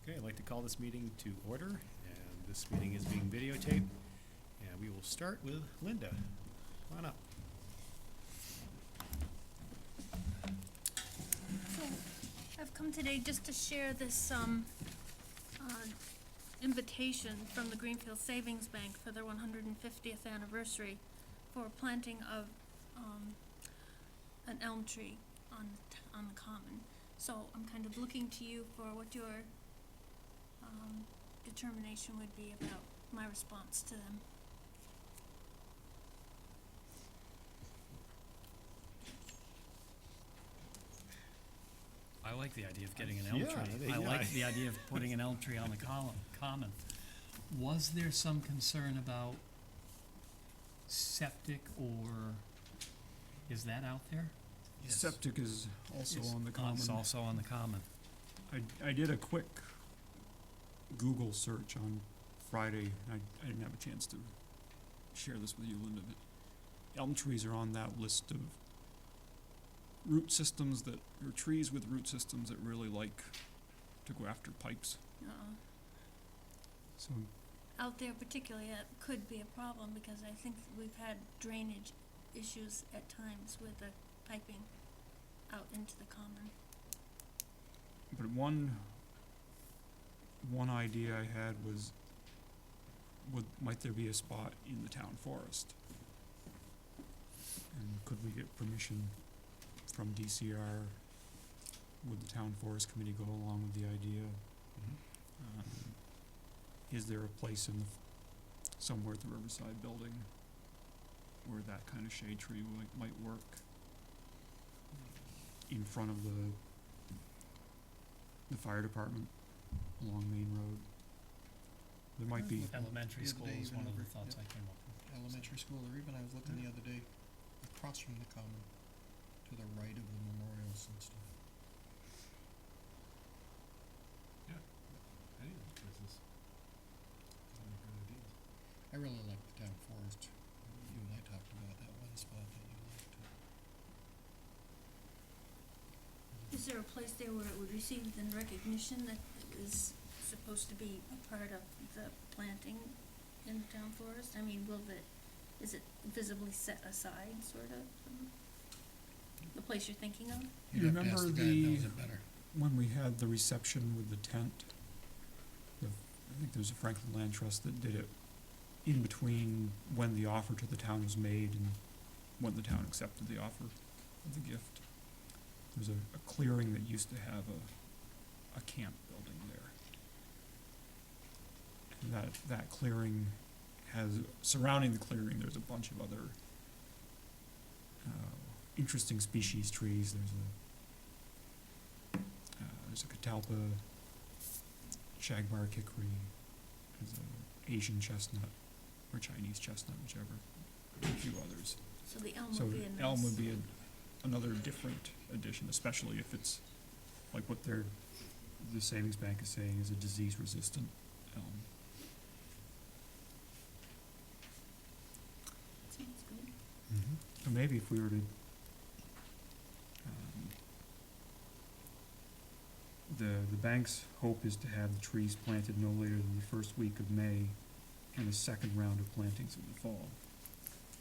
Okay, I'd like to call this meeting to order, and this meeting is being videotaped. And we will start with Linda. Come on up. So, I've come today just to share this invitation from the Greenfield Savings Bank for their 150th anniversary for planting of an elm tree on the common. So I'm kind of looking to you for what your determination would be about my response to them. I like the idea of getting an elm tree. I yeah. like the idea of putting an elm tree on the common. Was there some concern about septic, or is that out there? Yes. Septic is also Yes. on the common. It's also on the common. I did a quick Google search on Friday. I didn't have a chance to share this with you, Linda, but elm trees are on that list of root systems or trees with root systems that really like to go after pipes. So Out there particularly, that could be a problem because I think we've had drainage issues at times with the piping out into the common. but one idea I had was, might there be a spot in the town forest? And could we get permission from DCR? Would the town forest committee go along with the idea? Is there a place somewhere at the Riverside building where that kind of shade tree might work? In front of the fire department along Main Road. There might be, Elementary The other school day is even one of the over- thoughts yep. I came up with. Elementary school, or even I was looking the other day, across from the common, to the right of the memorials and stuff. I really like the town forest. You and I talked about that one spot that you liked. Is there a place there where it would receive the recognition that it was supposed to be a part of the planting in the town forest? I mean, is it visibly set aside, sort of, from the place you're thinking of? You You'd have to ask remember the guy that the- knows it better. when we had the reception with the tent, I think there was a Franklin Land Trust that did it in between when the offer to the town was made and when the town accepted the offer of the gift. There's a clearing that used to have a camp building there. And that clearing surrounding the clearing, there's a bunch of other interesting species trees. There's a catalpa, shagbark hickory, there's a Asian chestnut, or Chinese chestnut, whichever, and a few others. So the elm So would be a nice. elm would be another different addition, especially if it's like what the savings bank is saying is a disease-resistant elm. Sounds good. So maybe if we were to, the bank's hope is to have the trees planted no later than the first week of May and a second round of plantings in the fall.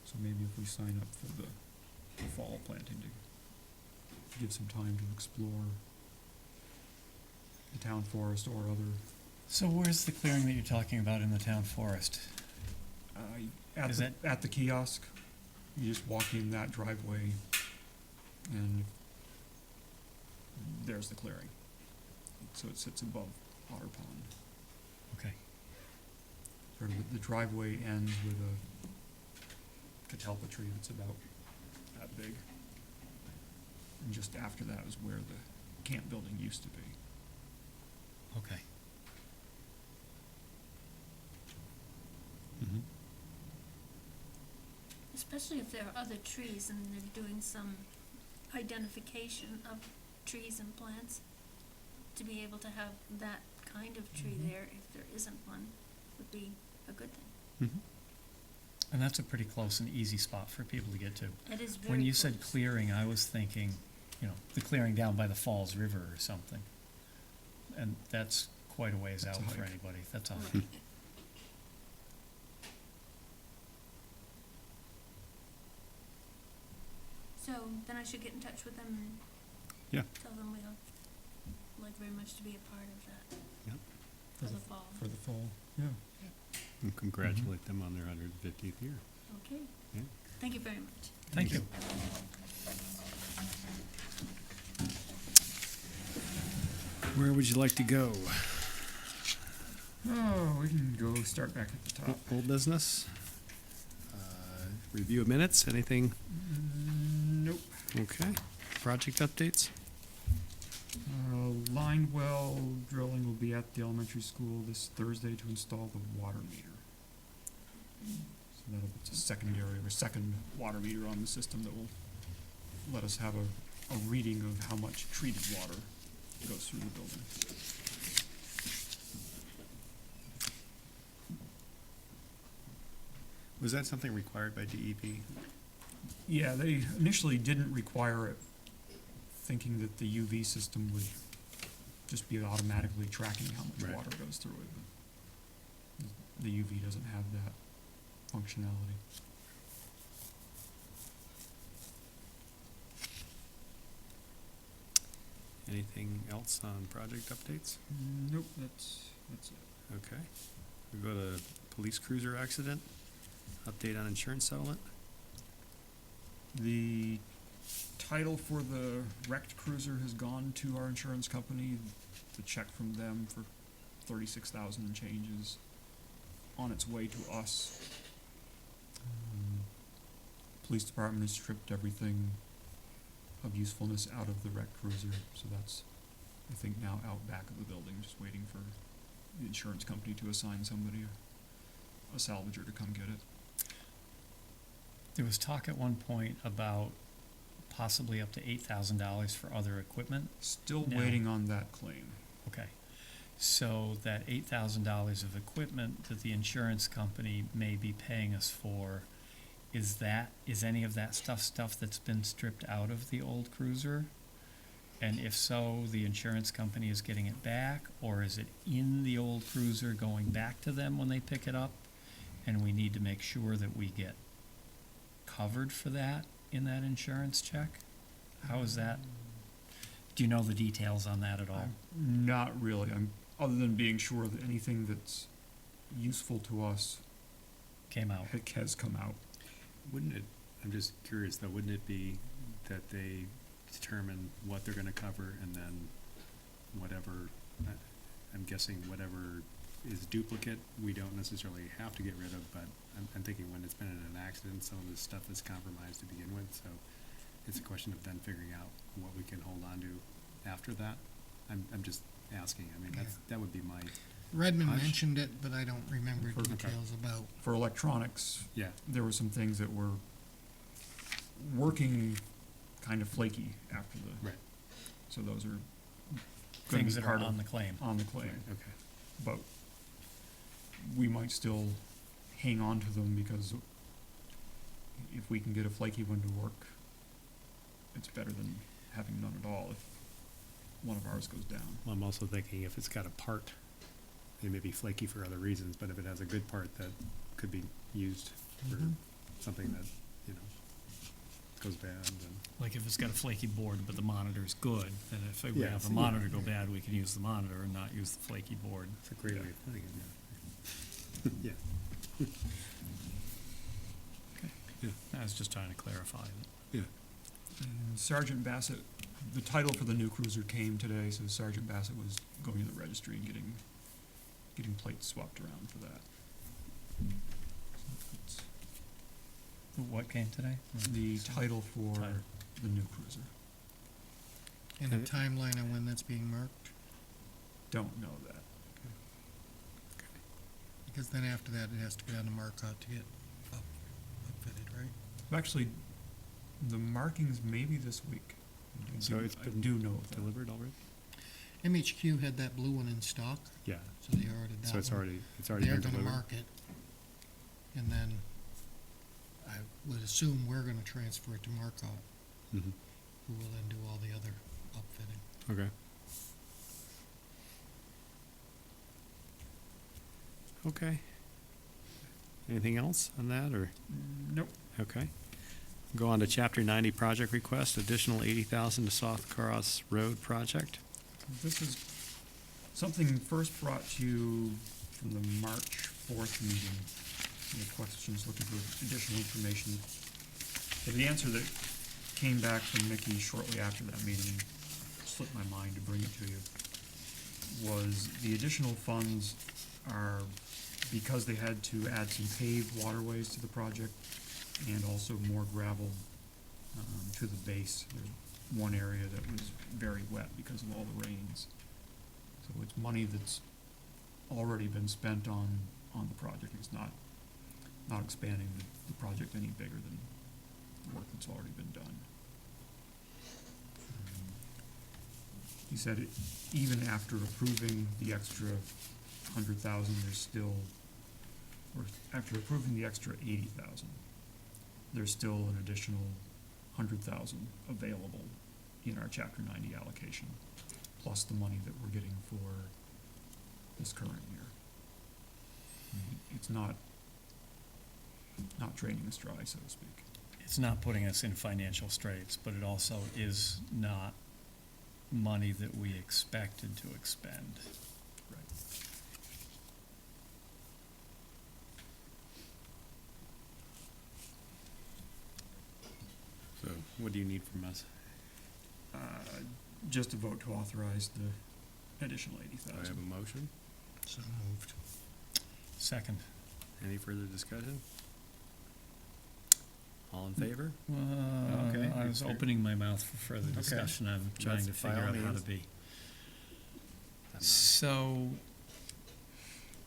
So maybe if we sign up for the fall planting to give some time to explore the town forest or other, So where's the clearing that you're talking about in the town forest? Is at the kiosk, you just walk in that driveway and there's the clearing. So it sits above Otter Pond. Okay. Sort of the driveway ends with a catalpa tree that's about that big. And just after that is where the camp building used to be. Okay. Mm-hmm. Especially if there are other trees and they're doing some identification of trees and plants, to be able to have that kind of tree Mhm. there, if there isn't one, would be a good thing. Mm-hmm. And that's a pretty close and easy spot for people to get to. It is very When you said close. clearing, I was thinking, the clearing down by the Falls River or something. And that's quite a ways It's out a for hike. anybody, that's all. Right. So then I should get in touch with them and Yeah. tell them we'd like very much to be a part of that Yep. for the fall. For the fall, yeah. And congratulate them on their 150th year. Okay. Yeah. Thank you very much. Thank you. Where would you like to go? Oh, we can go start back at the top. Old business? Review of minutes, anything? Nope. Okay. Project updates? Line well drilling will be at the elementary school this Thursday to install the water meter. So that'll be a secondary or second water meter on the system that will let us have a reading of how much treated water goes through the building. Was that something required by DEP? Yeah, they initially didn't require it, thinking that the UV system would just be automatically tracking how much Right. water goes through it. But the UV doesn't have that functionality. Anything else on project updates? Nope, that's it. Okay. We go to police cruiser accident, update on insurance settlement. The title for the wrecked cruiser has gone to our insurance company. The check from them for 36,000 and change is on its way to us. Police department has stripped everything of usefulness out of the wrecked cruiser, so that's, I think, now out back of the building, just waiting for the insurance company to assign somebody, a salvager, to come get it. There was talk at one point about possibly up to $8,000 for other equipment. Still No. waiting on that claim. Okay. So that $8,000 of equipment that the insurance company may be paying us for, is any of that stuff that's been stripped out of the old cruiser? And if so, the insurance company is getting it back, or is it in the old cruiser going back to them when they pick it up? And we need to make sure that we get covered for that in that insurance check? How is that? Do you know the details on that at all? Not really. Other than being sure that anything that's useful to us Came out. has come out. Wouldn't it, I'm just curious though, wouldn't it be that they determine what they're gonna cover and then whatever, I'm guessing whatever is duplicate, we don't necessarily have to get rid of, but I'm thinking when it's been in an accident, some of this stuff is compromised to begin with, so it's a question of then figuring out what we can hold on to after that. I'm just asking, I mean, that would be my, Redmond Hush. mentioned it, but I don't remember Okay. details about. For electronics, yeah, there were some things that were working kind of flaky after the. right, So those are gonna Things be that are part on of, the claim. on the right, claim. okay. But we might still hang on to them because if we can get a flaky one to work, it's better than having none at all if one of ours goes down. Well, I'm also thinking if it's got a part, it may be flaky for other reasons, but if it has a good part that could be used for Mhm. something that, you know, goes bad, then. Like if it's got a flaky board, but the monitor's good, then if we Yeah, have a yeah. monitor go bad, we can use the monitor and not use the flaky board. It's a great way of putting it, yeah. Yeah. I was just trying to clarify that. Yeah. And Sergeant Bassett, the title for the new cruiser came today, so Sergeant Bassett was going to the registry and getting plates swapped around for that. So that's What came today? the title for Title. the new cruiser. And a Okay. timeline on when that's being marked, Don't know that. because then after that, it has to go down to Marcotte to get upfitted, right? Actually, the markings may be this week. So it's I been do know that. Delivered already? MHQ had that blue one in stock, Yeah, so they ordered that so it's one. already They're been gonna delivered? mark it, and then I would assume we're gonna transfer it to Marcotte, Mhm. who will then do all the other upfitting. Okay. Okay. Anything else on that, or? Nope. Okay. Go on to chapter 90 project request, additional 80,000 to South Cross Road project. This is something first brought to you from the March 4th meeting. Any questions, looking for additional information. So the answer that came back from Mickey shortly after that meeting, slipped my mind to bring it to you, was the additional funds are because they had to add some paved waterways to the project and also more gravel to the base. There's one area that was very wet because of all the rains. So it's money that's already been spent on the project. It's not expanding the project any bigger than the work that's already been done. He said even after approving the extra 100,000, there's still, or after approving the extra 80,000, there's still an additional 100,000 available in our Chapter 90 allocation, plus the money that we're getting for this current year. It's not draining us dry, so to speak. It's not putting us in financial straits, but it also is not money that we expected to expend. Right. So what do you need from us? Just a vote to authorize the additional Do I have 80,000. a motion? So moved. Second. Any further discussion? All in favor? Okay. I was opening my mouth for further Okay. discussion. I'm trying Let's- to by figure all out how to means. be. I'm not- So,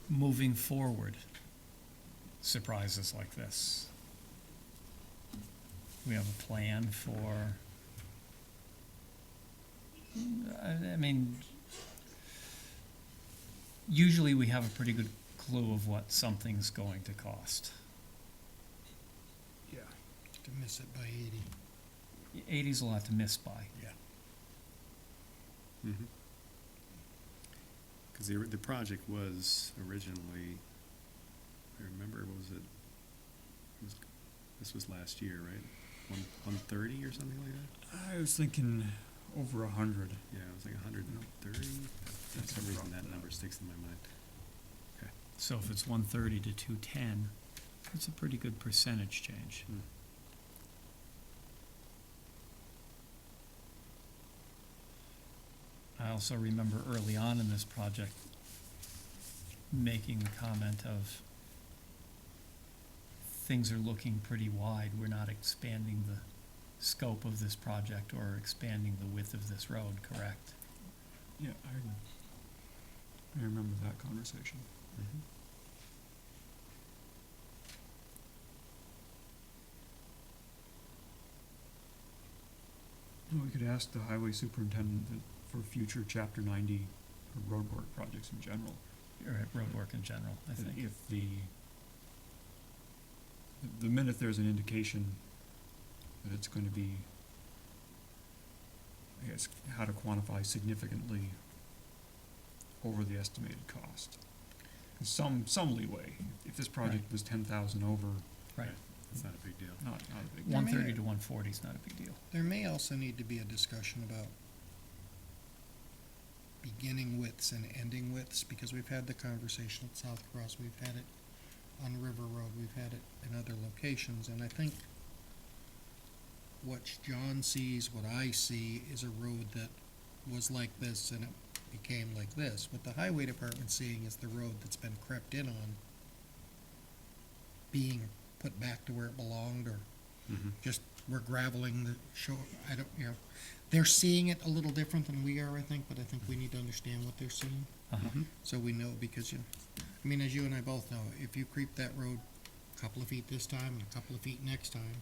moving forward, surprises like this. We have a plan for, I mean, usually we have a pretty good clue of what something's going to cost. Yeah. To miss it by 80. 80's a lot to miss by. Yeah. Mhm. Cause the project was originally, I remember, what was it? This was last year, right? 130 or something like that? I was thinking over 100. Yeah, it was like 130. For That's some reason, about that that. number sticks in my mind. So if it's 130 to 210, that's a pretty good percentage change. Hmm. I also remember early on in this project making the comment of things are looking pretty wide. We're not expanding the scope of this project or expanding the width of this road, correct? Yeah, I remember that conversation. Mhm. Well, we could ask the highway superintendent that for future Chapter 90 or road work projects in general, Or at road work in general, I that think. if the minute there's an indication that it's going to be, I guess, how to quantify significantly over the estimated cost. Some leeway. If this project was 10,000 over, Right. It's not a big deal. not a big There may- 130 to 140 is not a big deal. There may also need to be a discussion about beginning widths and ending widths, because we've had the conversation at South Cross, we've had it on River Road, we've had it in other locations, and I think what John sees, what I see, is a road that was like this and it became like this. What the highway department's seeing is the road that's been crept in on being put back to where it belonged, or Mhm. just we're graveling the shore. I don't, they're seeing it a little different than we are, I think, but I think we need to understand what they're seeing, Uh-huh. Mhm. so we know, because I mean, as you and I both know, if you creep that road a couple of feet this time and a couple of feet next time,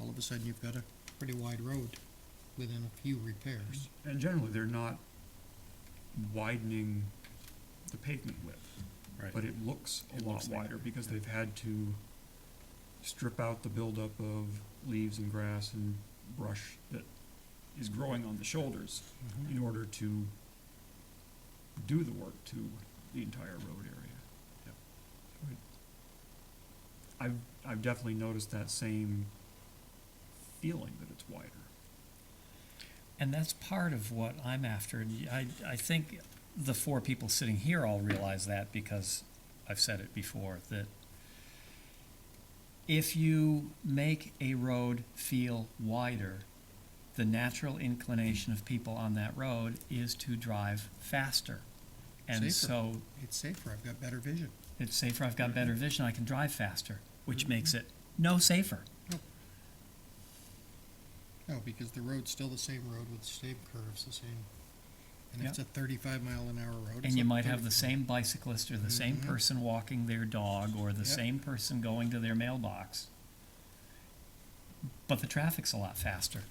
all of a sudden you've got a pretty wide road within a few repairs. And generally, they're not widening the pavement width, Right. but it looks a It lot looks like wider it, because yeah. they've had to strip out the buildup of leaves and grass and brush that is growing on the shoulders in order to do the work to the entire road area. I've definitely noticed that same feeling that it's wider. And that's part of what I'm after. And I think the four people sitting here all realize that, because I've said it before, that if you make a road feel wider, the natural inclination of people on that road is to drive faster. And Safer. so It's safer, I've got better vision. it's safer, I've got better vision, I can drive faster, which makes it no safer. No, because the road's still the same road with the same curves, the same, and if Yep. it's a 35-mile-an-hour road. And it's you a might have the 35. same bicyclist or the same Mhm. person walking their dog or the Yep. same person going to their mailbox. But the traffic's a lot faster.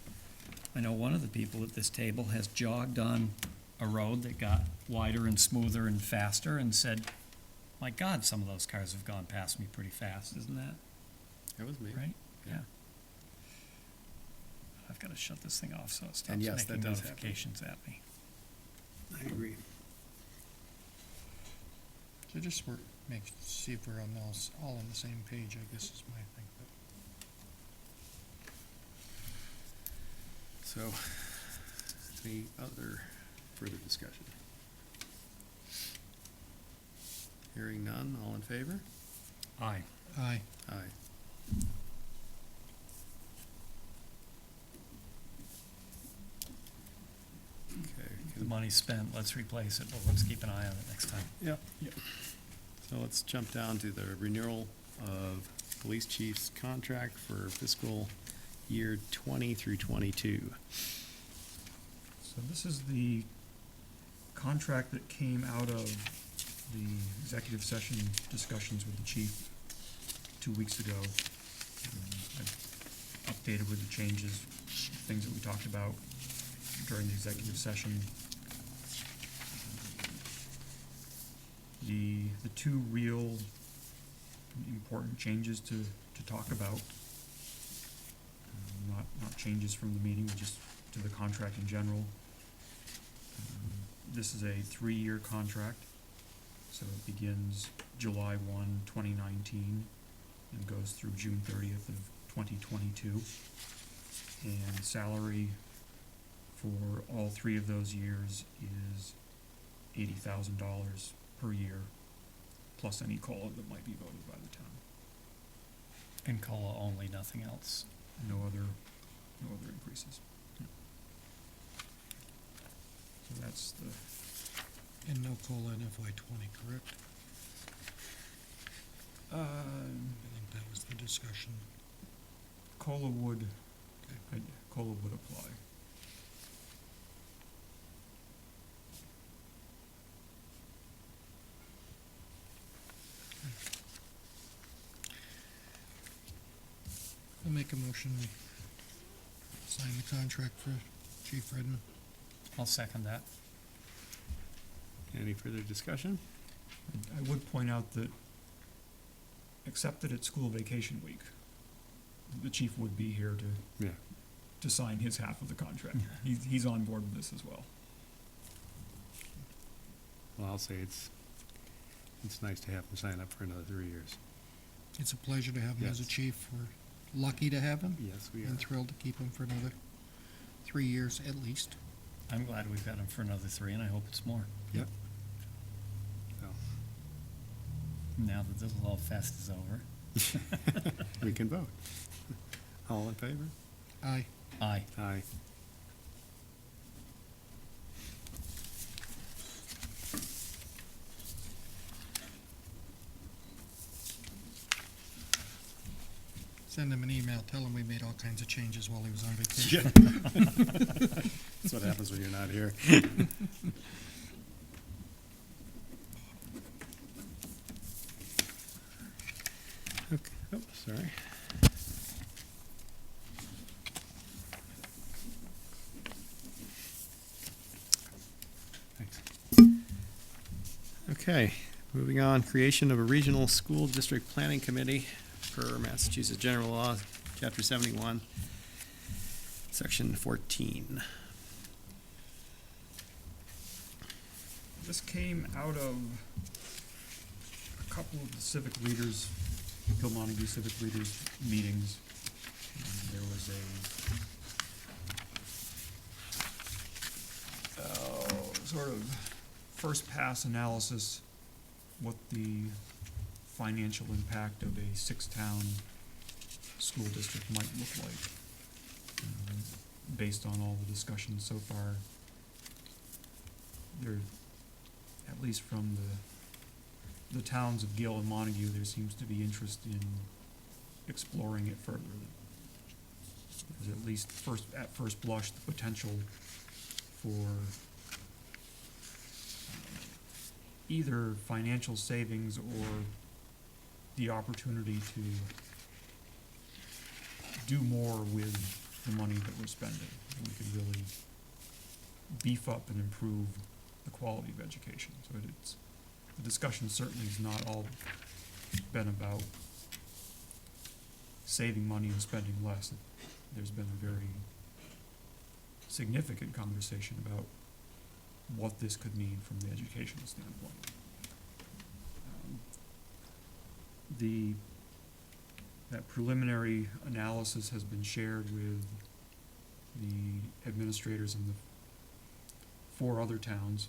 I know one of the people at this table has jogged on a road that got wider and smoother and faster and said, my God, some of those cars have gone past me pretty fast, isn't that That was me. right? Yeah. I've got to shut this thing off so it stops And yes, that making does happen. notifications at me. I agree. So just see if we're on all on the same page, I guess is my thing, but. So, any other further discussion? Hearing none, all in favor? Aye. Aye. Aye. Okay. The money's spent, let's replace it, but let's keep an eye on it next time. Yep. So let's jump down to the renewal of police chief's contract for fiscal year 20 through 22. So this is the contract that came out of the executive session discussions with the chief 2 weeks ago. I updated with the changes, things that we talked about during the executive session. The two real important changes to talk about, not changes from the meeting, but just to the contract in general. This is a 3-year contract, so it begins July 1, 2019, and goes through June 30th of 2022. And salary for all 3 of those years is $80,000 per year, plus any COLA that might be voted by the town. And COLA only, nothing else. No other increases. So that's the, And no COLA in FY20, correct? I think that was the discussion. COLA would, Okay. COLA would apply. I'll make a motion, we sign the contract for Chief Redden. I'll second that. Any further discussion? I would point out that, except that it's school vacation week, the chief would be here Yeah. to sign his half of the contract. He's on board with this as well. Well, I'll say it's nice to have him sign up for another 3 years. It's a pleasure to have him as a Yes. chief. We're lucky to have him Yes, we are. and thrilled to keep him for another 3 years at least. I'm glad we've got him for another 3, and I hope it's more. Yep. So, Now that this little fest is over. we can vote. All in favor? Aye. Aye. Aye. Send him an email, tell him we made all kinds of changes while he was on vacation. That's what happens when you're not here. Okay, oh, sorry. Thanks. Okay, moving on, creation of a regional school district planning committee per Massachusetts General Law, Chapter 71, Section 14. This came out of a couple of the civic leaders, Gill Montague civic leaders meetings. And there was a sort of first pass analysis, what the financial impact of a 6-town school district might look like. Based on all the discussions so far, there, at least from the towns of Gill and Montague, there seems to be interest in exploring it further. There's at least at first blush, the potential for either financial savings or the opportunity to do more with the money that we're spending. We could really beef up and improve the quality of education. So the discussion certainly has not all been about saving money and spending less. There's been a very significant conversation about what this could mean from the educational standpoint. That preliminary analysis has been shared with the administrators in the 4 other towns,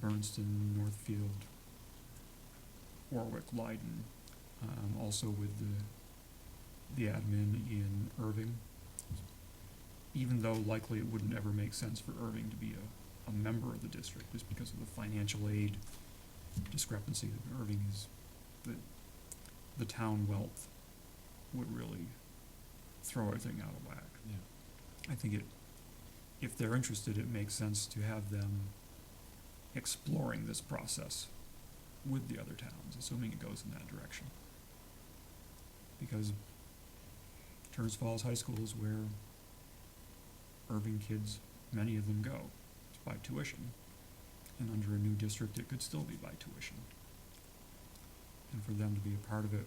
Bernston, Northfield, Warwick, Leiden, also with the admin in Irving. Even though likely it wouldn't ever make sense for Irving to be a member of the district just because of the financial aid discrepancy that Irving is, the town wealth would really throw everything out of whack. Yeah. I think if they're interested, it makes sense to have them exploring this process with the other towns, assuming it goes in that direction. Because Turner's Falls High School is where Irving kids, many of them go. It's by tuition. And under a new district, it could still be by tuition. And for them to be a part of it,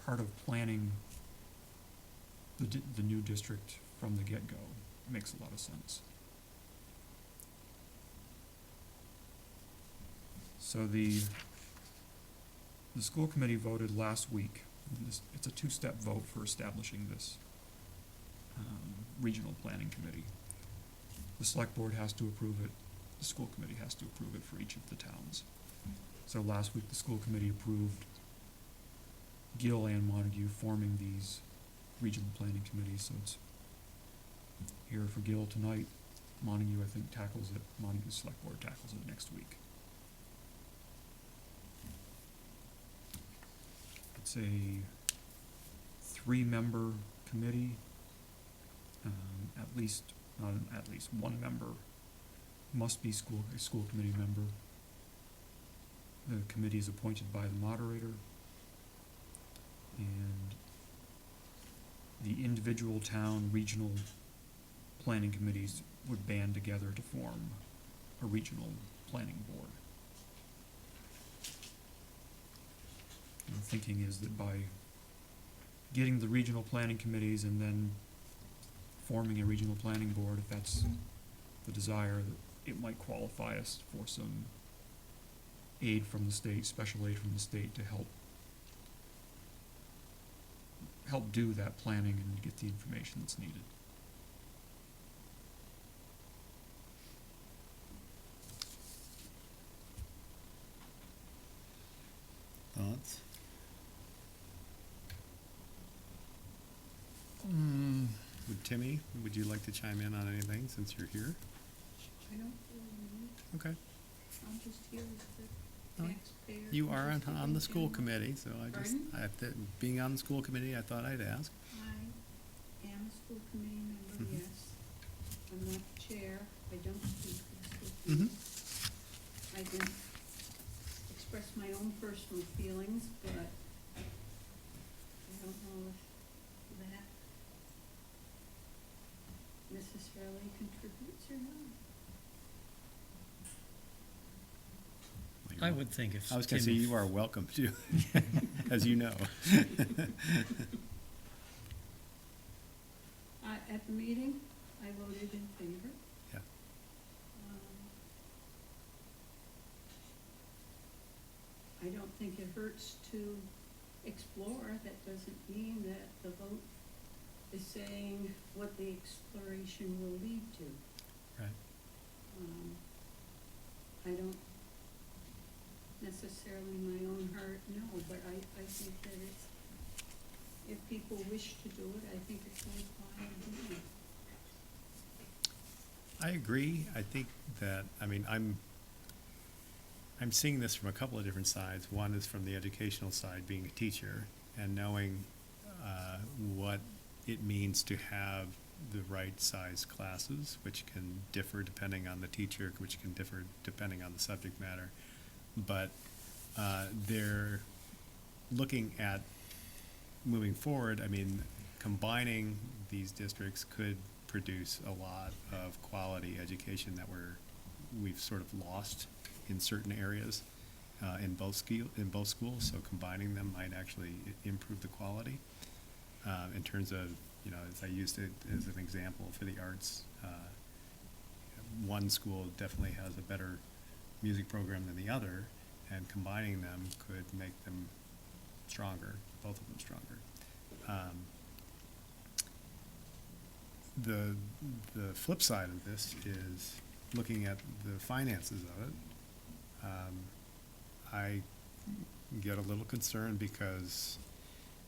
part of planning the new district from the get-go, makes a lot of sense. So the school committee voted last week. It's a 2-step vote for establishing this regional planning committee. The select board has to approve it. The school committee has to approve it for each of the towns. So last week, the school committee approved Gill and Montague forming these regional planning committees. So it's here for Gill tonight. Montague, I think, tackles it. Montague's select board tackles it next week. It's a 3-member committee. At least one member must be a school committee member. The committee is appointed by the moderator, and the individual town regional planning committees would band together to form a regional planning board. And the thinking is that by getting the regional planning committees and then forming a regional planning board, if that's the desire, that it might qualify us for some aid from the state, special aid from the state to help do that planning and get the information that's needed. Thoughts? Timmy, would you like to chime in on anything since you're here? I don't really, Okay. I'm just here as the Oh, taxpayer. You are on the school committee. committee, so Pardon? being on the school committee, I thought I'd ask. I am a school committee member, Mhm. yes. I'm not the chair, I don't speak for the school committee. I can express my own personal feelings, but I don't know if that necessarily contributes or not. I would think if I was gonna say, Timmy you are welcome to, as you know. At the meeting, I voted in favor. Yeah. I don't think it hurts to explore. That doesn't mean that the vote is saying what the exploration will lead to. Right. I don't necessarily in my own heart know, but I think that it's, if people wish to do it, I think it's worthwhile doing it. I agree. I think that, I mean, I'm seeing this from a couple of different sides. One is from the educational side, being a teacher, and knowing what it means to have the right size classes, which can differ depending on the teacher, which can differ depending on the subject matter. But they're looking at moving forward. I mean, combining these districts could produce a lot of quality education that we've sort of lost in certain areas in both schools. So combining them might actually improve the quality. In terms of, you know, as I used it as an example for the arts, one school definitely has a better music program than the other, and combining them could make them stronger, both of them stronger. The flip side of this is looking at the finances of it. I get a little concerned because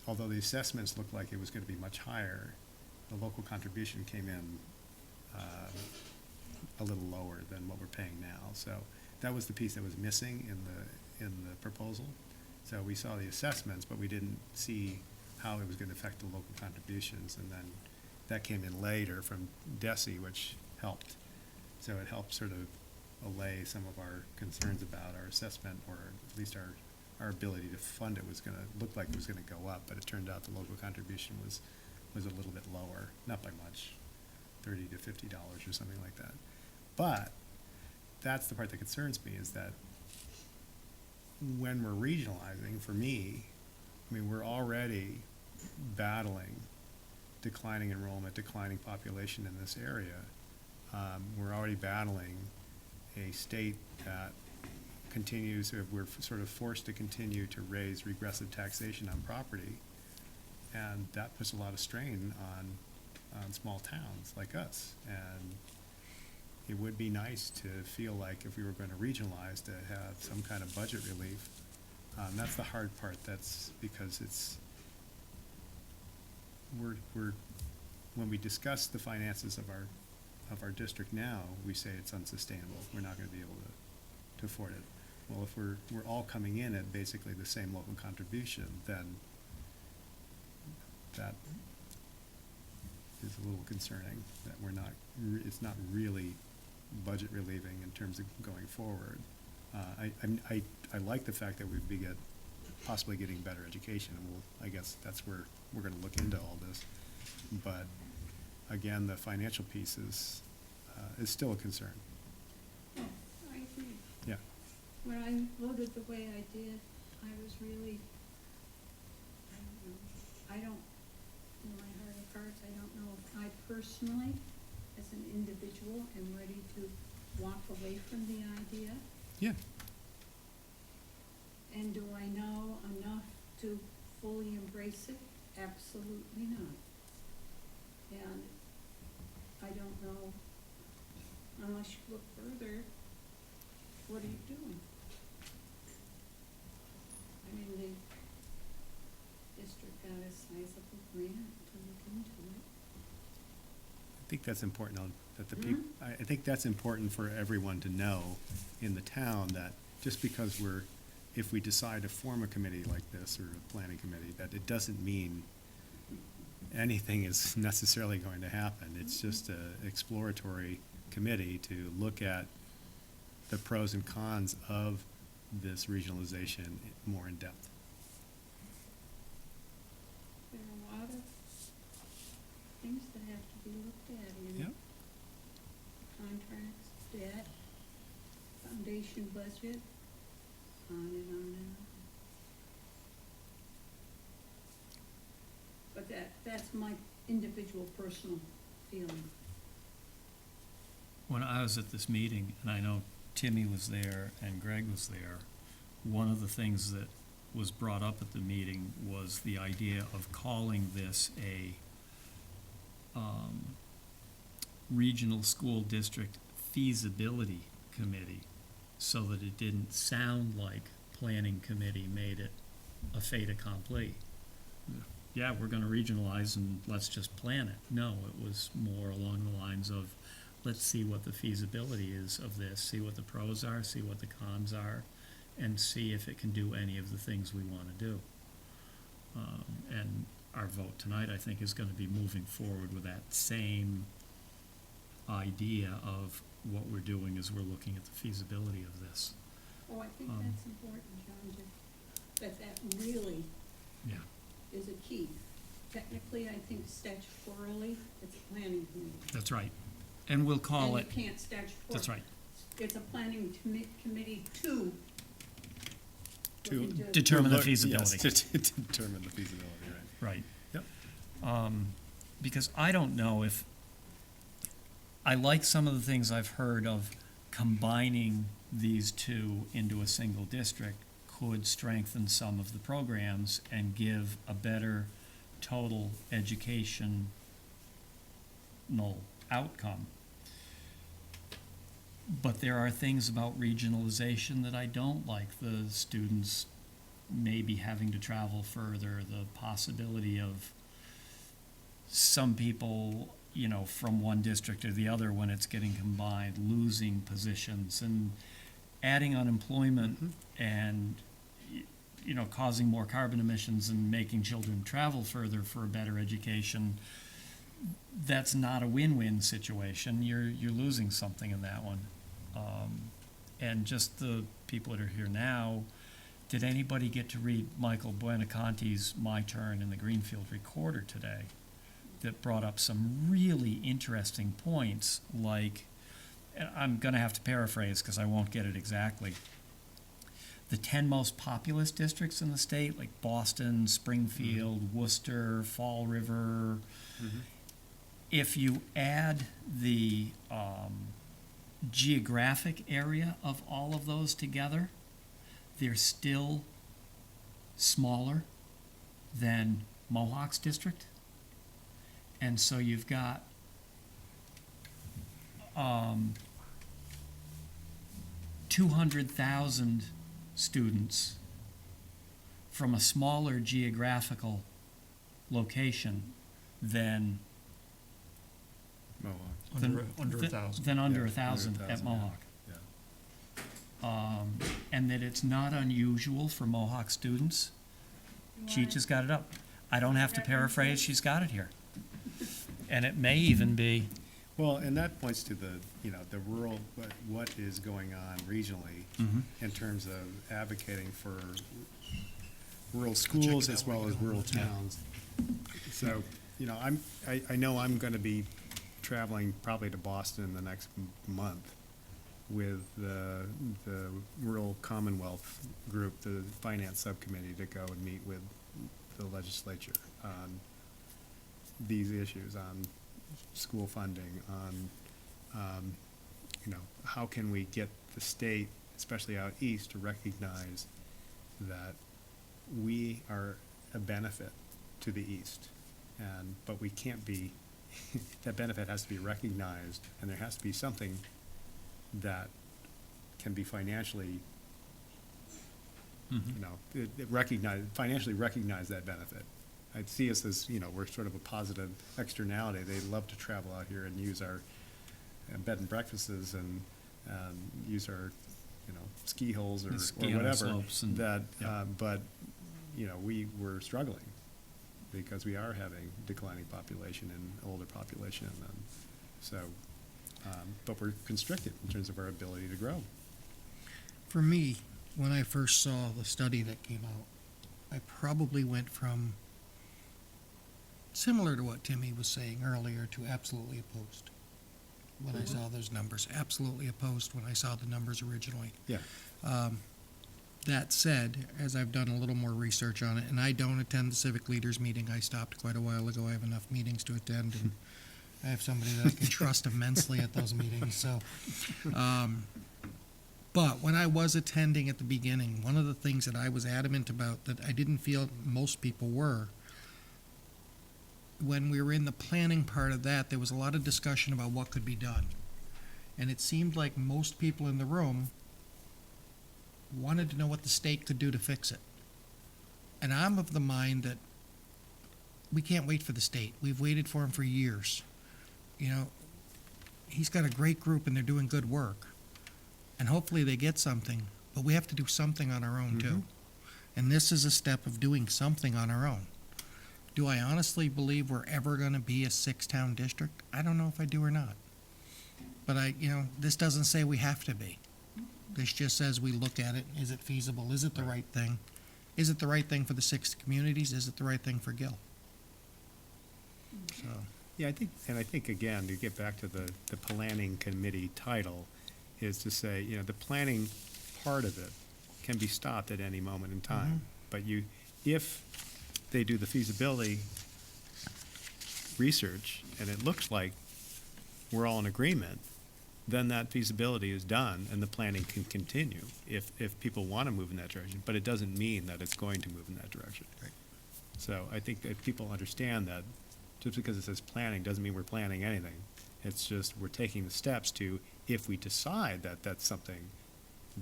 although the assessments looked like it was going to be much higher, the local contribution came in a little lower than what we're paying now. So that was the piece that was missing in the proposal. So we saw the assessments, but we didn't see how it was going to affect the local contributions. And then that came in later from DESI, which helped. So it helped sort of allay some of our concerns about our assessment, or at least our ability to fund it was going to look like it was going to go up, but it turned out the local contribution was a little bit lower, not by much, $30 to $50 or something like that. But that's the part that concerns me, is that when we're regionalizing, for me, I mean, we're already battling declining enrollment, declining population in this area. We're already battling a state that continues, we're sort of forced to continue to raise regressive taxation on property, and that puts a lot of strain on small towns like us. And it would be nice to feel like if we were going to regionalize, to have some kind of budget relief. That's the hard part. That's because when we discuss the finances of our district now, we say it's unsustainable. We're not going to be able to afford it. Well, if we're all coming in at basically the same local contribution, then that is a little concerning, that we're not, it's not really budget relieving in terms of going forward. I like the fact that we'd be possibly getting better education, and I guess that's where we're going to look into all this. But again, the financial piece is still a concern. Oh, I agree. Yeah. When I voted the way I did, I was really, I don't, in my heart of hearts, I don't know if I personally, as an individual, am ready to walk away from the idea. Yeah. And do I know enough to fully embrace it? Absolutely not. And I don't know, unless you look further, what are you doing? I mean, the district got a sizable grant to look into it. I think that's important, that the people, I think that's important for everyone to know in the town, that just because if we decide to form a committee like this, or a planning committee, that it doesn't mean anything is necessarily going to happen. It's just an exploratory committee to look at the pros and cons of this regionalization more in depth. There are a lot of things that have to be looked at in Yep. contracts, debt, foundation budget, on and on and on. But that's my individual personal feeling. When I was at this meeting, and I know Timmy was there and Greg was there, one of the things that was brought up at the meeting was the idea of calling this a regional school district feasibility committee, so that it didn't sound like planning committee made it a fait accompli. Yeah, we're gonna regionalize and let's just plan it. No, it was more along the lines of, let's see what the feasibility is of this, see what the pros are, see what the cons are, and see if it can do any of the things we wanna do. And our vote tonight, I think, is gonna be moving forward with that same idea of what we're doing is we're looking at the feasibility of this. Oh, I think that's important, John, that really Yeah. is a key. Technically, I think statutorily, it's a planning committee. That's right. And we'll call it, And you can't statutorily. that's right, It's a planning committee to. To look into- determine the Look, yes, feasibility. to determine the feasibility, right. Right. Yep. Because I don't know if, I like some of the things I've heard of combining these two into a single district could strengthen some of the programs and give a better total educational outcome. But there are things about regionalization that I don't like. The students maybe having to travel further, the possibility of some people, you know, from one district to the other when it's getting combined, losing positions and adding unemployment and, you know, causing more carbon emissions and making children travel further for a better education. That's not a win-win situation. You're losing something in that one. And just the people that are here now, did anybody get to read Michael Buonaconti's My Turn in the Greenfield Recorder today? That brought up some really interesting points, like, and I'm gonna have to paraphrase because I won't get it exactly. The 10 most populous districts in the state, like Boston, Springfield, Worcester, Fall River, if you add the geographic area of all of those together, they're still smaller than Mohawk's district. And so you've got 200,000 students from a smaller geographical location than Mohawk. Under 1,000. than under Yeah, 1,000 under at 1,000, yeah. Mohawk. Yeah. And that it's not unusual for Mohawk students. Cheech has got it up. I don't have to paraphrase, she's got it here. And it may even be, Well, and that points to the, you know, the rural, what is going on regionally in terms of advocating for rural schools it as out well when as you go rural home. towns. So, you know, I know I'm gonna be traveling probably to Boston in the next month with the Rural Commonwealth Group, the Finance Subcommittee, to go and meet with the legislature on these issues, on school funding, on, you know, how can we get the state, especially out east, to recognize that we are a benefit to the east, but we can't be, that benefit has to be recognized, and there has to be something that can be financially, you know, financially recognize that benefit. I'd see us as, you know, we're sort of a positive externality. They love to travel out here and use our bed and breakfasts and use our, you know, ski holes or ski on whatever. slopes and- That, yeah. but, you know, we're struggling because we are having declining population and older population, and so, but we're constricted in terms of our ability to grow. For me, when I first saw the study that came out, I probably went from similar to what Timmy was saying earlier to absolutely opposed when I saw those numbers. Absolutely opposed when I saw the numbers originally. Yeah. That said, as I've done a little more research on it, and I don't attend the civic leaders meeting, I stopped quite a while ago. I have enough meetings to attend, and I have somebody that I can trust immensely at those meetings. So, But when I was attending at the beginning, one of the things that I was adamant about that I didn't feel most people were, when we were in the planning part of that, there was a lot of discussion about what could be done. And it seemed like most people in the room wanted to know what the state could do to fix it. And I'm of the mind that we can't wait for the state. We've waited for him for years. You know, he's got a great group and they're doing good work. And hopefully they get something, but we have to do something on our own too. And this is a step of doing something on our own. Do I honestly believe we're ever going to be a 6-town district? I don't know if I do or not. But this doesn't say we have to be. This just says we look at it. Is it feasible? Is it the right thing? Is it the right thing for the 6 communities? Is it the right thing for Gill? So, Yeah, I think again, to get back to the planning committee title, is to say, the planning part of it can be stopped at any moment in time. But if they do the feasibility research and it looks like we're all in agreement, then that feasibility is done and the planning can continue if people want to move in that direction. But it doesn't mean that it's going to move in that direction. Right. So I think that people understand that just because it says planning doesn't mean we're planning anything. It's just we're taking the steps to, if we decide that that's something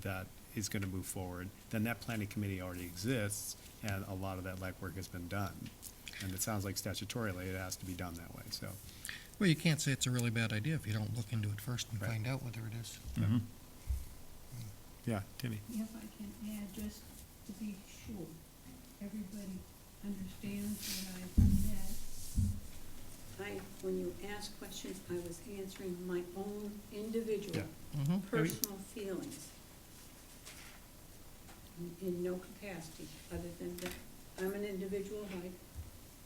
that is going to move forward, then that planning committee already exists and a lot of that legwork has been done. And it sounds like statutorily it has to be done that way, so. well, you can't say it's a really bad idea if you don't look into it first and Right. find out whether it is. Yeah, Timmy? If I can add, just to be sure, everybody understands what I said. When you asked questions, I was answering my own individual, Mm-hmm. personal feelings. In no capacity, other than that, I'm an individual like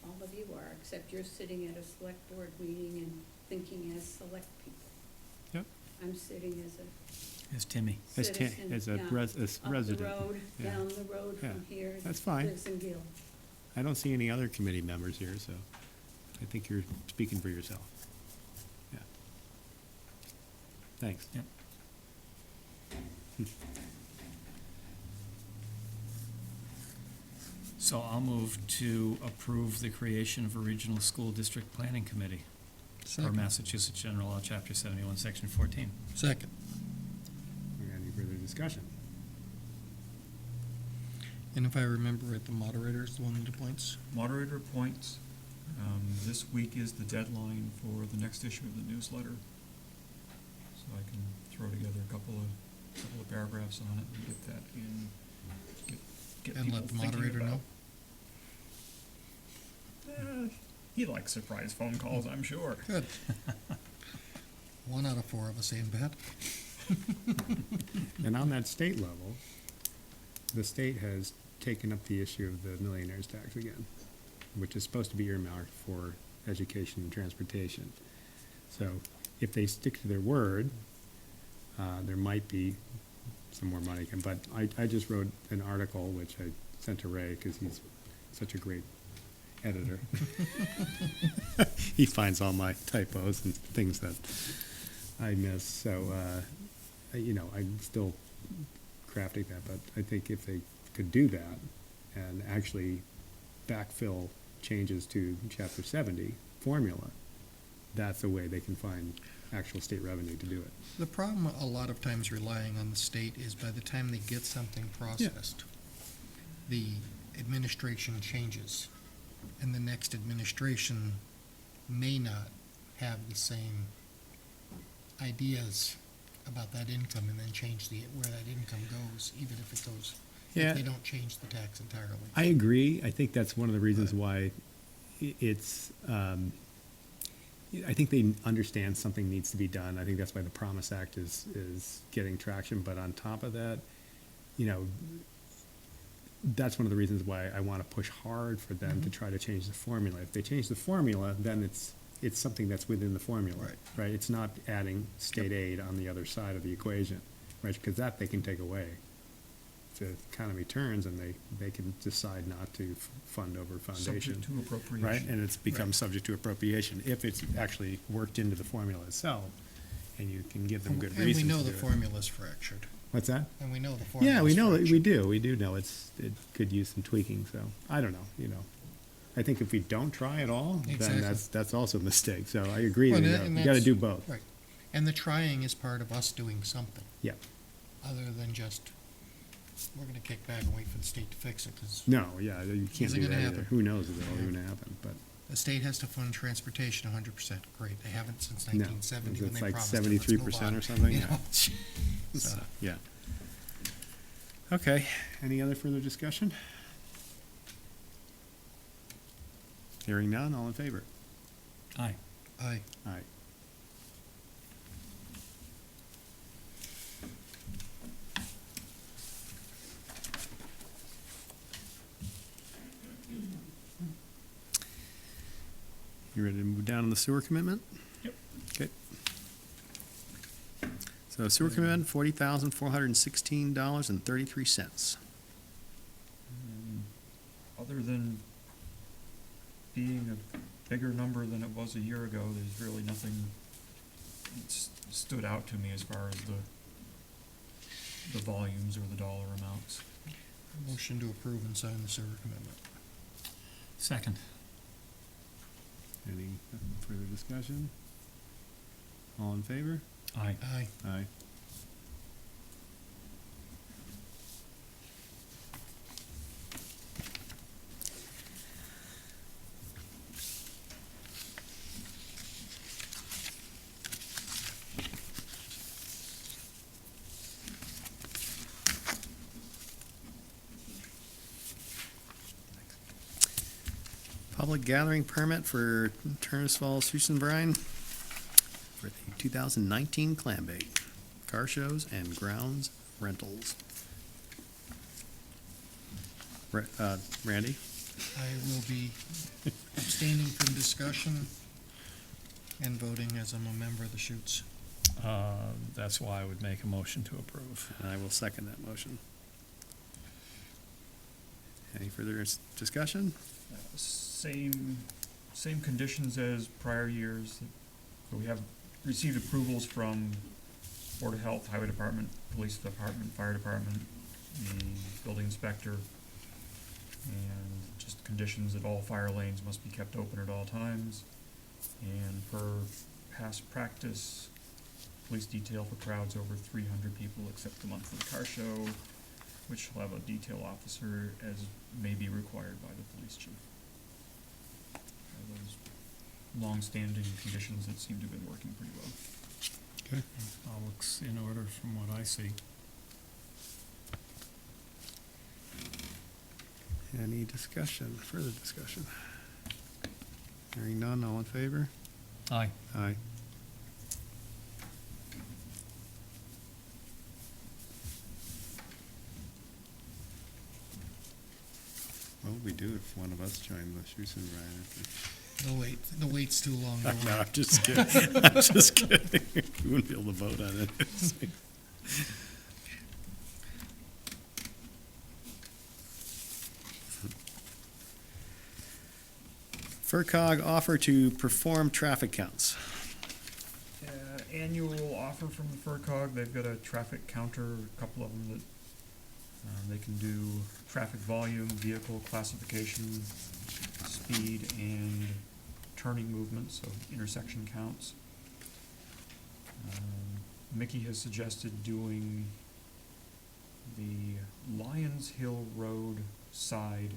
all of you are, except you're sitting at a select board meeting and thinking as select people. Yep. I'm sitting as a As Timmy. As citizen, as a yeah, resident. up the road, Yeah. down the road Yeah. from here. That's fine. Lives in Gill. I don't see any other committee members here, so I think you're speaking for yourself. Yeah. Thanks. Yep. So I'll move to approve the creation of a regional school district planning committee for Second. Massachusetts General Law, Chapter 71, Section 14. Second. Any further discussion? And if I remember right, the moderator is the one that appoints. Moderator appoints. This week is the deadline for the next issue of the newsletter. So I can throw together a couple of paragraphs on it and get that in, get And people let the thinking moderator know. about. He likes surprise phone calls, I'm sure. Good. 1 out of 4 of us ain't bad. And on that state level, the state has taken up the issue of the millionaire's tax again, which is supposed to be earmarked for education and transportation. So if they stick to their word, there might be some more money. But I just wrote an article, which I sent to Ray because he's such a great editor. He finds all my typos and things that I miss. So, I'm still crafting that. But I think if they could do that and actually backfill changes to Chapter 70 formula, that's a way they can find actual state revenue to do it. The problem a lot of times relying on the state is by the time they get something processed, the administration changes, and the next administration may not have the same ideas about that income and then change where that income goes, even if it goes, Yeah. if they don't change the tax entirely. I agree. I think that's one of the reasons why it's, I think they understand something needs to be done. I think that's why the Promise Act is getting traction. But on top of that, that's one of the reasons why I want to push hard for them to try to change the formula. If they change the formula, then it's something that's within the formula, right? It's not adding state aid on the other side of the equation, right? Because that they can take away. If the economy turns and they can decide not to fund over foundation. Subject to appropriation. Right, and it's become subject to appropriation if it's actually worked into the formula itself, and you can give them good And we reasons know to the do it. formula's fractured. What's that? And we know the formula. Yeah, we know, we do know it could use some tweaking, so, I don't know, I think if we don't try at all, then Exactly. that's also a mistake, so I agree, Well, you and gotta that's- do both. Right. And the trying is part of us doing something. Yeah. Other than just, we're gonna kick back and wait for the state to fix it, because No, yeah, you can't Is it do gonna that either. happen? Who knows if it'll Yeah. even happen, but, the state has to fund transportation 100%. Great, they haven't since no. 1970 when It's they like promised it. Let's 73% move or on. something, You yeah. know? So, So, yeah. Okay, any other further discussion? Hearing none, all in favor? Aye. aye. Aye. You ready to move down on the sewer commitment? Yep. Okay. So sewer commitment, $40,416.33. Other than being a bigger number than it was a year ago, there's really nothing that's stood out to me as far as the volumes or the dollar amounts. Motion to approve and sign the sewer commitment. Second. Any further discussion? All in favor? Aye. Aye. Aye. Public gathering permit for Turners Falls Houston Brine for the 2019 clam bake, car shows and grounds rentals. Randy? I will be abstaining from discussion and voting as I'm a member of the Shoots. That's why I would make a motion to approve. And I will second that motion. Any further discussion? Same conditions as prior years. So we have received approvals from Board of Health, Highway Department, Police Department, Fire Department, the building inspector, and just conditions that all fire lanes must be kept open at all times. And per past practice, police detail for crowds over 300 people except the monthly car show, which will have a detail officer as may be required by the police chief. Those long-standing conditions that seem to have been working pretty well. Okay. All looks in order from what I see. Any discussion, further discussion? Hearing none, all in favor? Aye. Aye. What would we do if one of us joined the Shoots and Ryan? The wait's too long. No, Don't worry. I'm just kidding. I'm just kidding. We wouldn't be able to vote on it. FERCog offer to perform traffic counts. Annual offer from the FERCog, they've got a traffic counter, a couple of them that they can do traffic volume, vehicle classification, speed, and turning movement, so intersection counts. Mickey has suggested doing the Lions Hill Road side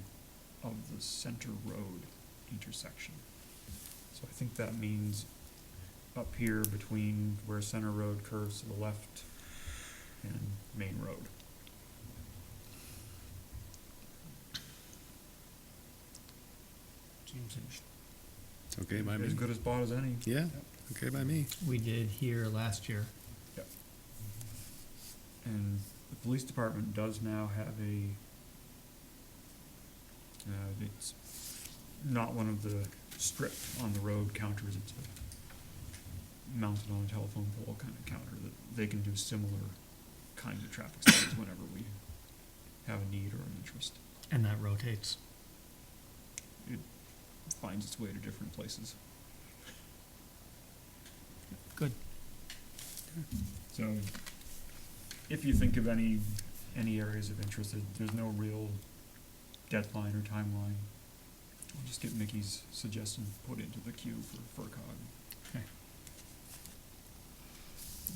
of the Center Road intersection. So I think that means up here between where Center Road curves to the left and Main Road. Seems It's okay by me. As good a spot as any. Yeah, okay by me. We did here last year. And the police department does now have it's not one of the strip on the road counters, it's a mounted on a telephone pole kind of counter that they can do similar kinds of traffic studies whenever we have a need or an interest. And that rotates. It finds its way to different places. Good. So, if you think of any areas of interest, there's no real deadline or timeline. I'll just get Mickey's suggestion put into the queue for FERCog.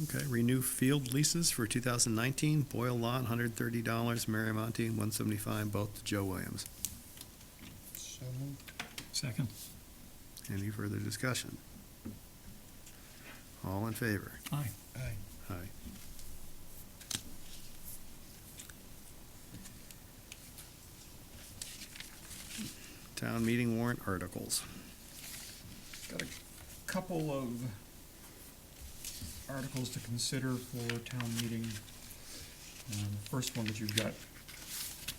Okay, renew field leases for 2019, Boyle Lot, $130, Mariamonte, $175, both to Joe Williams. So moved. Second. Any further discussion? All in favor? Aye. Aye. Aye. Town meeting warrant articles. Got a couple of articles to consider for town meeting. The first one that you've got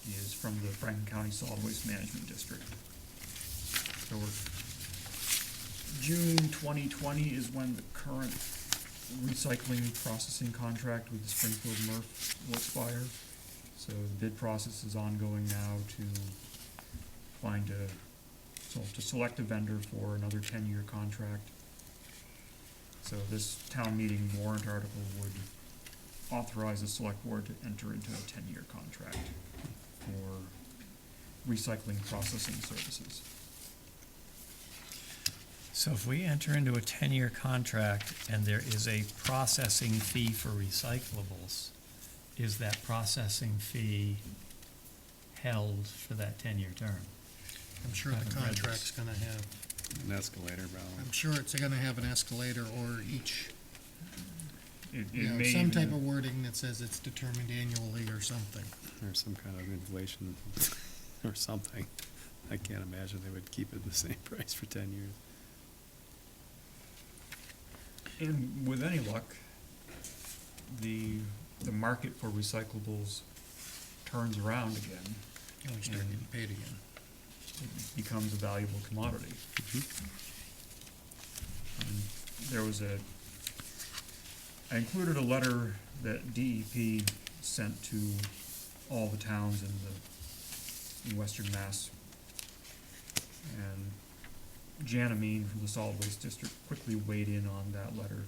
is from the Franklin County Solid Waste Management District. So June 2020 is when the current recycling processing contract with the Springfield MRF will expire. So the bid process is ongoing now to select a vendor for another 10-year contract. So this town meeting warrant article would authorize the select board to enter into a 10-year contract for recycling processing services. So if we enter into a 10-year contract and there is a processing fee for recyclables, is that processing fee held for that 10-year term? I'm sure the Haven't read this. contract's gonna have, An escalator, I'm probably. sure it's gonna have an escalator or each, It you know, may some type even- of wording that says it's determined annually or something. Or some kind of inflation or something. I can't imagine they would keep it the same price for 10 years. And with any luck, the market for recyclables turns around again. And we start getting paid again. It becomes a valuable commodity. There was I included a letter that DEP sent to all the towns in Western Mass. And Jan Amin from the Solid Waste District quickly weighed in on that letter.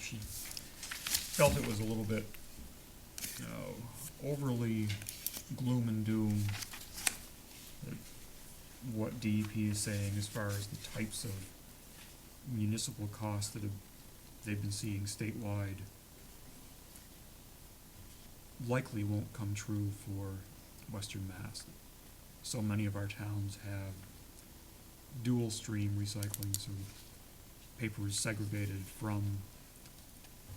She felt it was a little bit, overly gloom and doom, that what DEP is saying as far as the types of municipal costs that they've been seeing statewide likely won't come true for Western Mass. So many of our towns have dual stream recycling, so paper is segregated from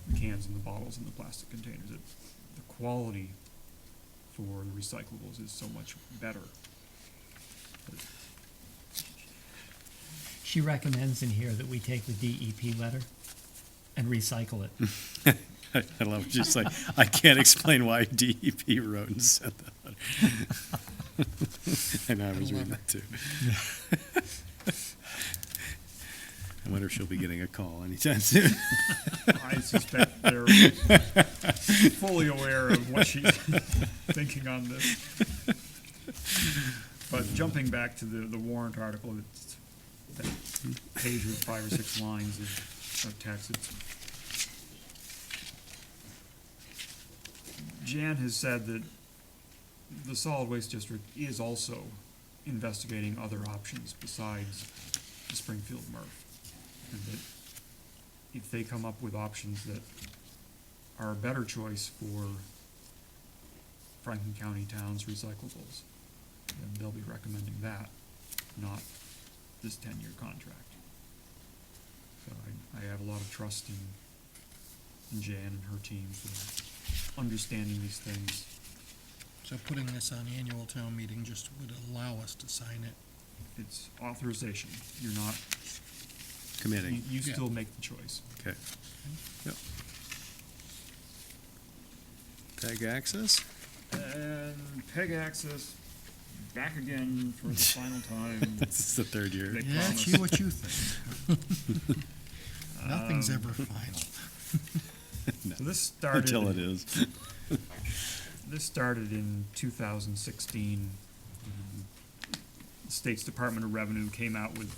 the cans and the bottles and the plastic containers. The quality for the recyclables is so much better. She recommends in here that we take the DEP letter and recycle it. I love it. Just like, I can't explain why DEP wrote and sent that letter. And I was I reading love that too. I wonder if she'll be getting a call anytime soon. I suspect they're fully aware of what she's thinking on this. But jumping back to the warrant article, it's that page with 5 or 6 lines of text. Jan has said that the Solid Waste District is also investigating other options besides the Springfield MRF. And that if they come up with options that are a better choice for Franklin County towns' recyclables, then they'll be recommending that, not this 10-year contract. So I have a lot of trust in Jan and her team for understanding these things. So putting this on annual town meeting just would allow us to sign it. It's authorization. You're not, Committing. you Yeah. still make the choice. Okay. Yep. PEG access? And PEG access, back again for the final time. This is the third year. They Yeah, it's promise. you what you think. Nothing's Um, ever final. So this started. Until it is. This started in 2016. The State's Department of Revenue came out with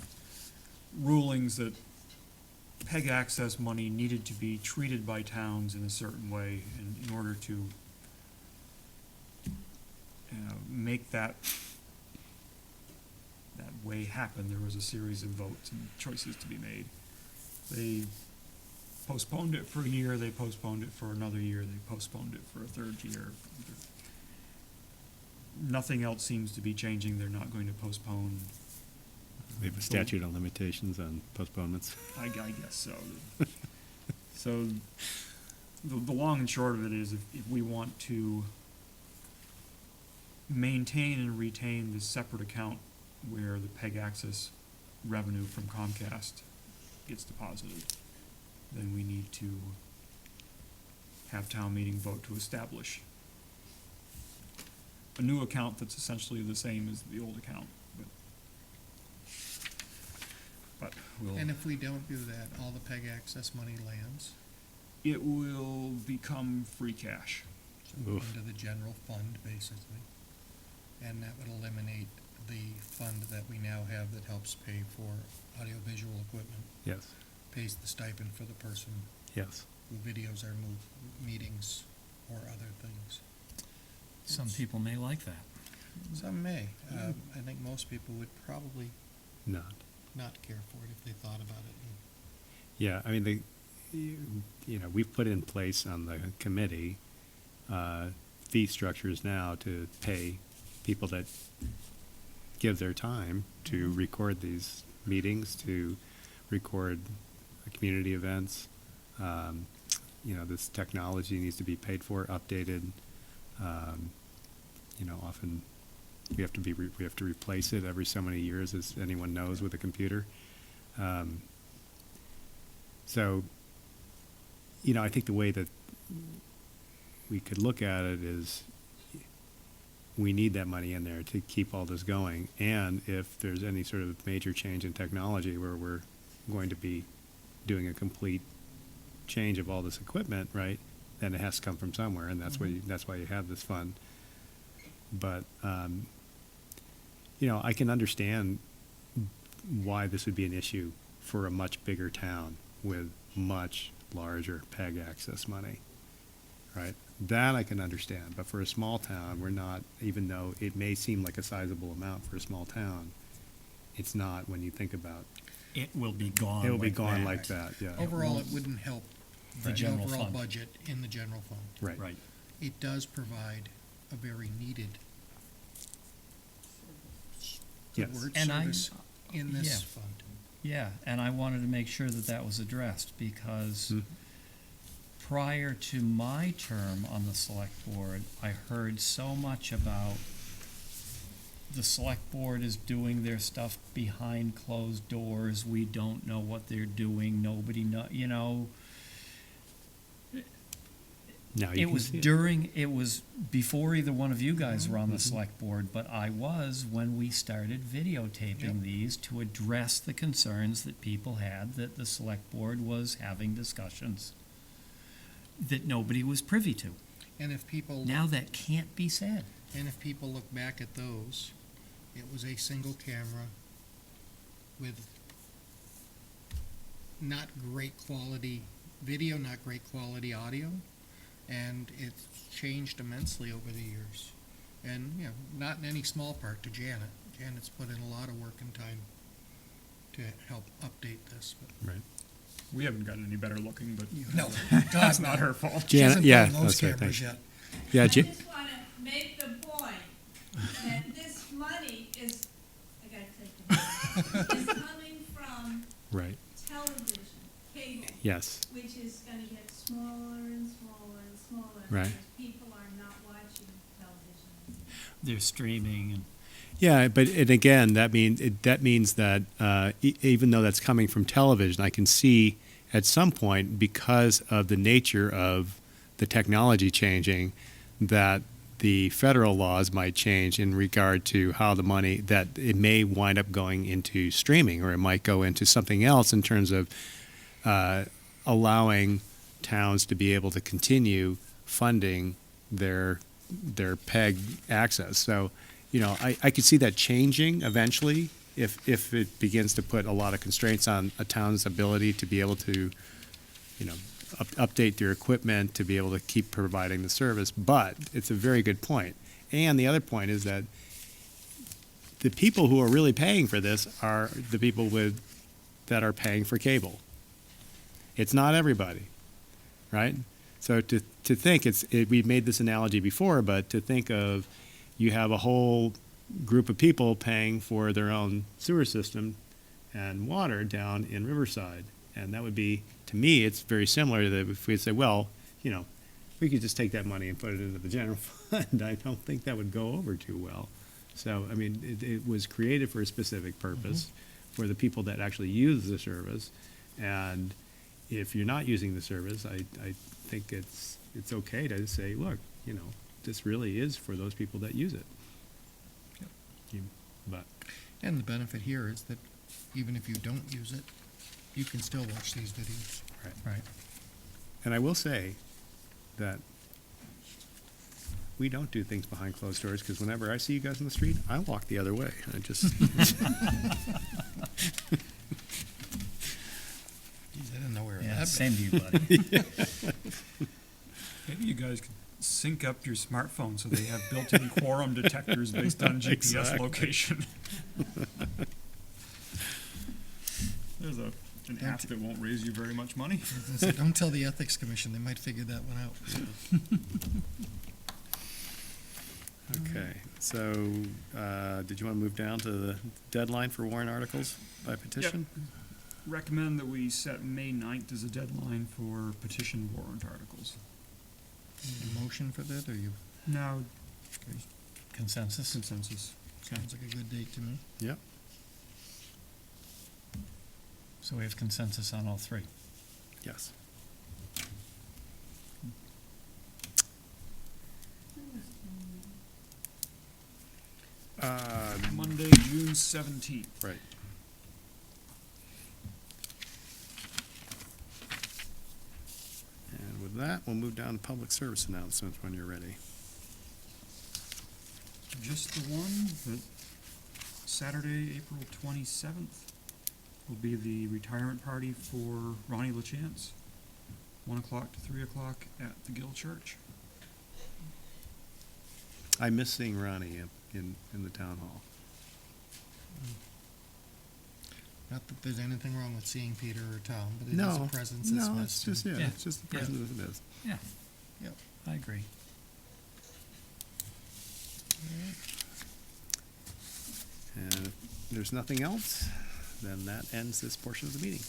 rulings that PEG access money needed to be treated by towns in a certain way, and in order to make that way happen, there was a series of votes and choices to be made. They postponed it for a year, they postponed it for another year, they postponed it for a third year. Nothing else seems to be changing, they're not going to postpone. We have a statute of limitations on postponements. I guess so. So, the long and short of it is, if we want to maintain and retain this separate account where the PEG access revenue from Comcast gets deposited, then we need to have town meeting vote to establish a new account that's essentially the same as the old account, but we'll. And if we don't do that, all the PEG access money lands It will become free cash. Oof. into the general fund, basically. And that would eliminate the fund that we now have that helps pay for audiovisual equipment, Yes, pays the stipend for the person yes. who videos our meetings or other things. Some people may like that. Some may. I think most people would probably Not. not care for it if they thought about it. Yeah, I mean, we've put in place on the committee fee structures now to pay people that give their time to record these meetings, to record community events. This technology needs to be paid for, updated. Often we have to replace it every so many years, as anyone knows, with a computer. I think the way that we could look at it is we need that money in there to keep all this going. And if there's any sort of major change in technology where we're going to be doing a complete change of all this equipment, right, then it has to come from somewhere, and that's why you have this fund. But, I can understand why this would be an issue for a much bigger town with much larger PEG access money, right? That I can understand, but for a small town, we're not, even though it may seem like a sizable amount for a small town, it's not when you think about, It will be gone. it will be like gone that. like that, yeah. Overall, it wouldn't help The the general overall fund. budget in the general fund. Right. Right. It does provide a very needed Yes. word And service in this yeah. fund. Yeah, and I wanted to make sure that that was addressed, because Mhm. prior to my term on the select board, I heard so much about the select board is doing their stuff behind closed doors, we don't know what they're doing, nobody know, Now you It can was see it was before either one of you guys were on the Mhm. select board, but I was when we started videotaping Yep. these to address the concerns that people had, that the select board was having discussions that nobody was privy to. And if people, Now that can't be said. and if people look back at those, it was a single camera with not great quality video, not great quality audio, and it's changed immensely over the years. And, not in any small part to Janet. Janet's put in a lot of work and time to help update this, but. Right. We haven't gotten any better looking, but No, that's not her fault. She hasn't Janet, put in those that's right, cameras thanks. yet. Yeah, I just wanna make the point that this money is, I gotta take it, is coming from right, television, cable, yes, which is gonna get smaller and smaller and smaller. Right. Because people are not watching television. They're streaming and yeah, but again, that means that even though that's coming from television, I can see at some point, because of the nature of the technology changing, that the federal laws might change in regard to how the money, that it may wind up going into streaming, or it might go into something else in terms of allowing towns to be able to continue funding their PEG access. So, I could see that changing eventually, if it begins to put a lot of constraints on a town's ability to be able to, you know, update their equipment, to be able to keep providing the service. But it's a very good point. And the other point is that the people who are really paying for this are the people that are paying for cable. It's not everybody, right? So to think, we've made this analogy before, but to think of, you have a whole group of people paying for their own sewer system and water down in Riverside. And that would be, to me, it's very similar to that if we say, well, you know, we could just take that money and put it into the general fund. I don't think that would go over too well. So, I mean, it was created for a specific purpose, for the people that actually use the service. And if you're not using the service, I think it's okay to say, look, you know, this really is for those people that use it. But And the benefit here is that even if you don't use it, you can still watch these videos. Right. And I will say that we don't do things behind closed doors, because whenever I see you guys on the street, I walk the other way. I just, Geez, I didn't know where Yeah, that same to you, buddy. Maybe you guys could sync up your smartphone so they have built-in quorum detectors based on GPS Exactly. location. There's an app that won't raise you very much money. So don't tell the Ethics Commission, they might figure that one out. okay. So, did you want to move down to the deadline for warrant articles by petition? Recommend that we set May 9th as a deadline for petition warrant articles. Need a motion for that, or you, Now, Consensus? consensus. sounds like a good date to me. Yep. So we have consensus on all three. Yes. Monday, June 17th. Right. And with that, we'll move down to public service announcements when you're ready. Just the one, that Saturday, April 27th, will be the retirement party for Ronnie LaChance, 1 o'clock to 3 o'clock at the Gill Church. I miss seeing Ronnie in the town hall. Not that there's anything wrong with seeing Peter or Tom, but it is No, a presence that's no, missed. it's just, yeah, Yeah. it's just the Yeah. presence of it is. Yeah. Yep. I agree. And if there's nothing else, then that ends this portion of the meeting.